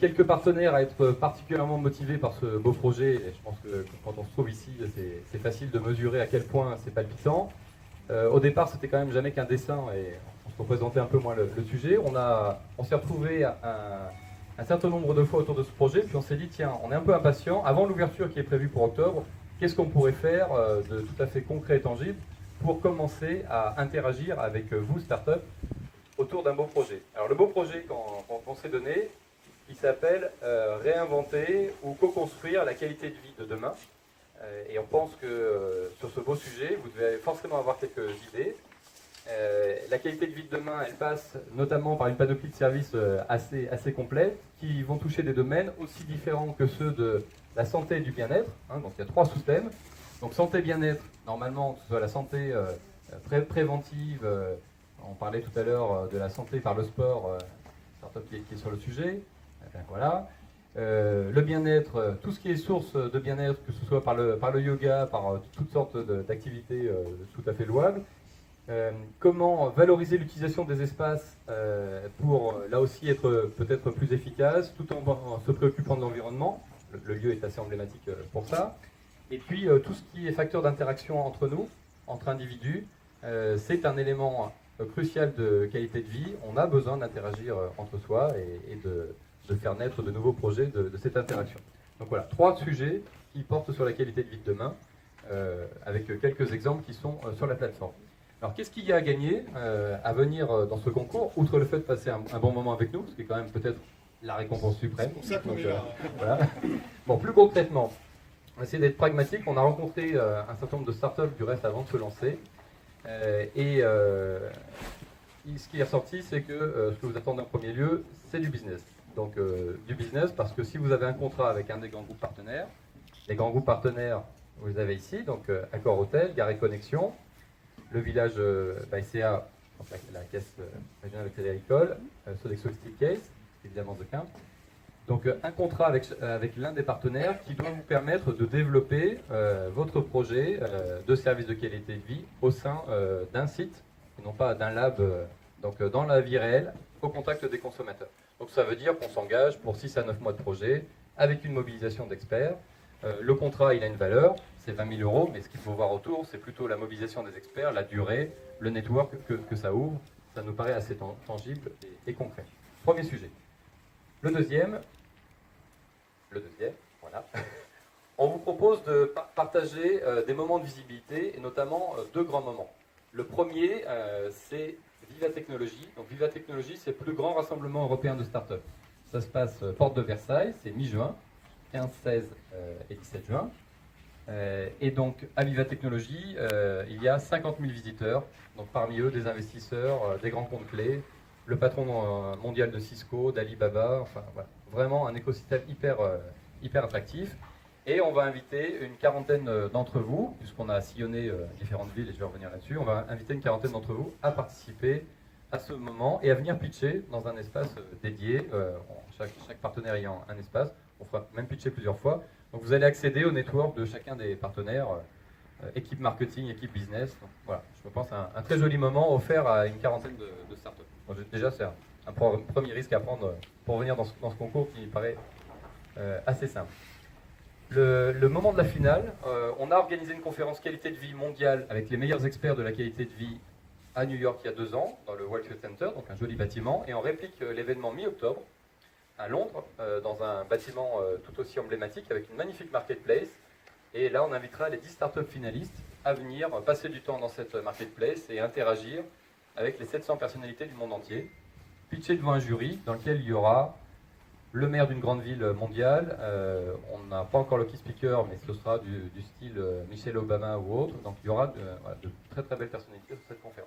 quelques partenaires à être particulièrement motivés par ce beau projet. Et je pense que quand on se trouve ici, c'est facile de mesurer à quel point c'est palpitant. Au départ, c'était quand même jamais qu'un dessin et on se représentait un peu moins le sujet. On s'est retrouvé un certain nombre de fois autour de ce projet, puis on s'est dit, tiens, on est un peu impatient. Avant l'ouverture qui est prévue pour octobre, qu'est-ce qu'on pourrait faire de tout à fait concret et tangible pour commencer à interagir avec vous, start-up, autour d'un beau projet. Alors le beau projet qu'on s'est donné, il s'appelle réinventer ou co-construire la qualité de vie de demain. Et on pense que sur ce beau sujet, vous devez forcément avoir quelques idées. La qualité de vie de demain, elle passe notamment par une panoplie de services assez complète qui vont toucher des domaines aussi différents que ceux de la santé et du bien-être. Donc il y a 3 sous-thèmes. Donc santé, bien-être, normalement, que ce soit la santé préventive, on parlait tout à l'heure de la santé par le sport, startup qui est sur le sujet. Voilà. Le bien-être, tout ce qui est source de bien-être, que ce soit par le yoga, par toutes sortes d'activités tout à fait louables. Comment valoriser l'utilisation des espaces pour là aussi être peut-être plus efficace, tout en se préoccupant de l'environnement. Le lieu est assez emblématique pour ça. Et puis tout ce qui est facteur d'interaction entre nous, entre individus, c'est un élément crucial de qualité de vie. On a besoin d'interagir entre soi et de faire naître de nouveaux projets de cette interaction. Donc voilà, 3 sujets qui portent sur la qualité de vie de demain, avec quelques exemples qui sont sur la plateforme. Alors qu'est-ce qu'il y a à gagner à venir dans ce concours, outre le fait de passer un bon moment avec nous, ce qui est quand même peut-être la récompense suprême. C'est pour ça qu'on est là. Voilà. Bon, plus concrètement, on va essayer d'être pragmatique. On a rencontré un certain nombre de startups du reste avant de se lancer. Ce qui est ressorti, c'est que ce que vous attendez en premier lieu, c'est du business. Donc du business parce que si vous avez un contrat avec un des grands groupes partenaires, les grands groupes partenaires, vous les avez ici, donc Accor Hôtel, Gare et Connexion, le village ICA, donc la caisse régionale de crédit agricole, Sodexo Steelcase, évidemment de Quinte. Donc un contrat avec l'un des partenaires qui doit vous permettre de développer votre projet de service de qualité de vie au sein d'un site, et non pas d'un lab, donc dans la vie réelle, au contact des consommateurs. Donc ça veut dire qu'on s'engage pour 6 à 9 mois de projet, avec une mobilisation d'experts. Le contrat, il a une valeur, c'est 20 000 €, mais ce qu'il faut voir autour, c'est plutôt la mobilisation des experts, la durée, le network que ça ouvre. Ça nous paraît assez tangible et concret. Premier sujet. Le deuxième, voilà. On vous propose de partager des moments de visibilité, et notamment 2 grands moments. Le premier, c'est Viva Technologies. Donc Viva Technologies, c'est le plus grand rassemblement européen de start-up. Ça se passe porte de Versailles, c'est mi-juin, 15, 16 et 17 juin. Et donc à Viva Technologies, il y a 50 000 visiteurs. Donc parmi eux, des investisseurs, des grands comptes clés, le patron mondial de Cisco, d'Alibaba, enfin voilà, vraiment un écosystème hyper attractif. Et on va inviter une quarantaine d'entre vous, puisqu'on a sillonné différentes villes et je vais revenir là-dessus, on va inviter une quarantaine d'entre vous à participer à ce moment et à venir pitcher dans un espace dédié, chaque partenaire ayant un espace. On fera même pitcher plusieurs fois. Donc vous allez accéder au network de chacun des partenaires, équipe marketing, équipe business. Donc, voilà, je pense un très joli moment offert à une quarantaine de startups. Donc, déjà, c'est un premier risque à prendre pour venir dans ce concours qui paraît assez simple. Le moment de la finale, on a organisé une conférence qualité de vie mondiale avec les meilleurs experts de la qualité de vie à New York il y a 2 ans, dans le World Trade Center, donc un joli bâtiment, et on réplique l'événement mi-octobre à Londres, dans un bâtiment tout aussi emblématique avec une magnifique marketplace. Et là, on invitera les 10 startups finalistes à venir passer du temps dans cette marketplace et interagir avec les 700 personnalités du monde entier, pitcher devant un jury dans lequel il y aura le maire d'une grande ville mondiale. On n'a pas encore le key speaker, mais ce sera du style Michelle Obama ou autre. Donc il y aura de très très belles personnalités sur cette conférence.